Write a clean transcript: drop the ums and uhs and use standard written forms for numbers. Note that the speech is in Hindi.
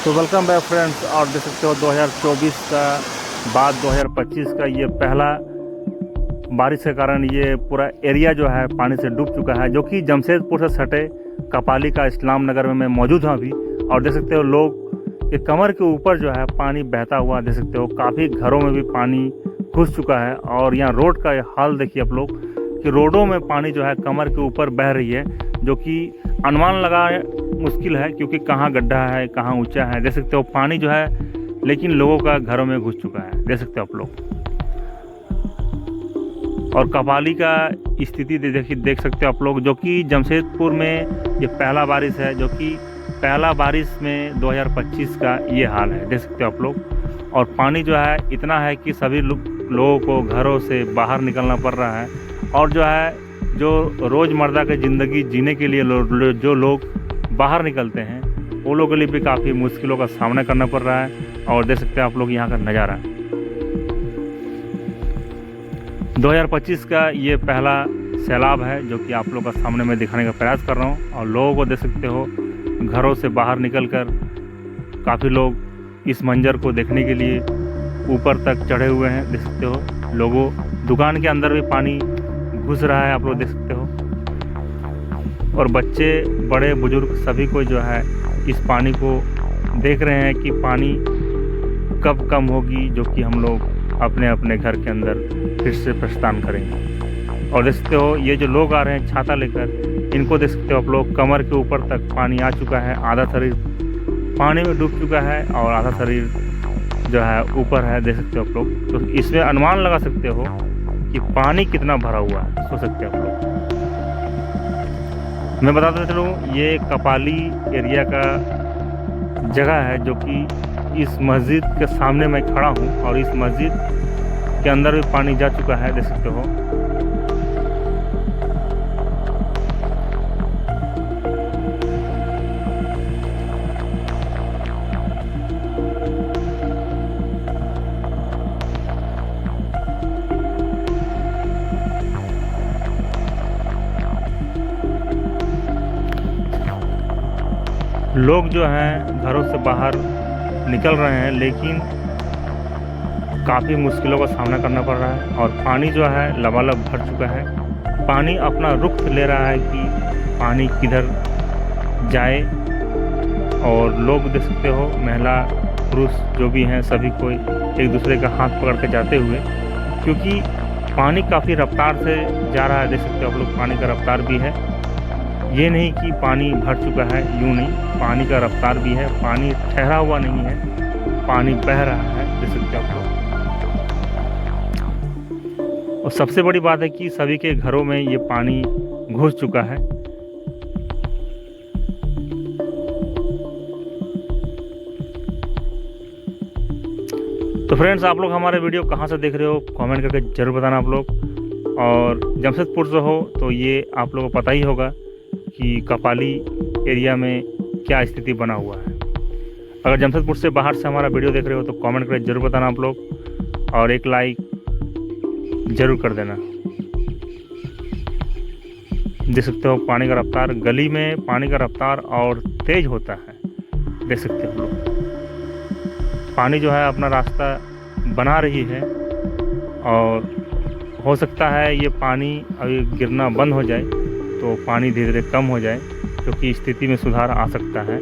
तो वेलकम बैक फ्रेंड्स। और देख सकते हो 2024 का बाद 2025 का ये पहला बारिश के कारण ये पूरा एरिया जो है पानी से डूब चुका है, जो कि जमशेदपुर से सटे कपाली का इस्लाम नगर में मैं मौजूद हूँ अभी। और देख सकते हो लोग के कमर के ऊपर जो है पानी बहता हुआ देख सकते हो। काफ़ी घरों में भी पानी घुस चुका है। और यहाँ रोड का हाल देखिए आप लोग कि रोडों में पानी जो है कमर के ऊपर बह रही है, जो कि अनुमान लगा मुश्किल है क्योंकि कहाँ गड्ढा है कहाँ ऊंचा है। देख सकते हो पानी जो है लेकिन लोगों का घरों में घुस चुका है, देख सकते हो आप लोग। और कपाली का स्थिति देख सकते हो आप लोग, जो कि जमशेदपुर में ये पहला बारिश है, जो कि पहला बारिश में 2025 का ये हाल है, देख सकते हो आप लोग। और पानी जो है इतना है कि सभी लोगों को घरों से बाहर निकलना पड़ रहा है। और जो है जो रोज़मर्रा की ज़िंदगी जीने के लिए जो लोग बाहर निकलते हैं वो लोगों के लिए भी काफ़ी मुश्किलों का सामना करना पड़ रहा है। और देख सकते हैं आप लोग यहाँ का नज़ारा 2025 का ये पहला सैलाब है, जो कि आप लोग का सामने मैं दिखाने का प्रयास कर रहा हूँ। और लोगों को देख सकते हो घरों से बाहर निकलकर काफ़ी लोग इस मंजर को देखने के लिए ऊपर तक चढ़े हुए हैं, देख सकते हो। लोगों दुकान के अंदर भी पानी घुस रहा है, आप लोग देख सकते हो। और बच्चे बड़े बुजुर्ग सभी को जो है इस पानी को देख रहे हैं कि पानी कब कम होगी, जो कि हम लोग अपने अपने घर के अंदर फिर से प्रस्थान करेंगे। और देख सकते हो ये जो लोग आ रहे हैं छाता लेकर, इनको देख सकते हो आप लोग कमर के ऊपर तक पानी आ चुका है। आधा शरीर पानी में डूब चुका है और आधा शरीर जो है ऊपर है, देख सकते हो आप लोग। तो इसमें अनुमान लगा सकते हो कि पानी कितना भरा हुआ है, सोच सकते हो आप लोग। मैं बताता चलूँ ये कपाली एरिया का जगह है, जो कि इस मस्जिद के सामने मैं खड़ा हूँ। और इस मस्जिद के अंदर भी पानी जा चुका है, देख सकते हो। लोग जो हैं घरों से बाहर निकल रहे हैं, लेकिन काफ़ी मुश्किलों का सामना करना पड़ रहा है। और पानी जो है लबालब भर चुका है। पानी अपना रुख ले रहा है कि पानी किधर जाए। और लोग देख सकते हो महिला पुरुष जो भी हैं सभी कोई एक दूसरे का हाथ पकड़ के जाते हुए, क्योंकि पानी काफ़ी रफ्तार से जा रहा है, देख सकते हो आप लोग। पानी का रफ्तार भी है, ये नहीं कि पानी भर चुका है, यूँ नहीं, पानी का रफ्तार भी है। पानी ठहरा हुआ नहीं है, पानी बह रहा है, देख सकते हो आप लोग। और सबसे बड़ी बात है कि सभी के घरों में ये पानी घुस चुका है। तो फ्रेंड्स, आप लोग हमारे वीडियो कहाँ से देख रहे हो कमेंट करके ज़रूर बताना आप लोग। और जमशेदपुर से हो तो ये आप लोगों को पता ही होगा कि कपाली एरिया में क्या स्थिति बना हुआ है। अगर जमशेदपुर से बाहर से हमारा वीडियो देख रहे हो तो कमेंट करके ज़रूर बताना आप लोग, और एक लाइक ज़रूर कर देना। देख सकते हो पानी का रफ्तार, गली में पानी का रफ्तार और तेज़ होता है, देख सकते हो लोग। पानी जो है अपना रास्ता बना रही है। और हो सकता है ये पानी अभी गिरना बंद हो जाए तो पानी धीरे धीरे कम हो जाए, क्योंकि स्थिति में सुधार आ सकता है।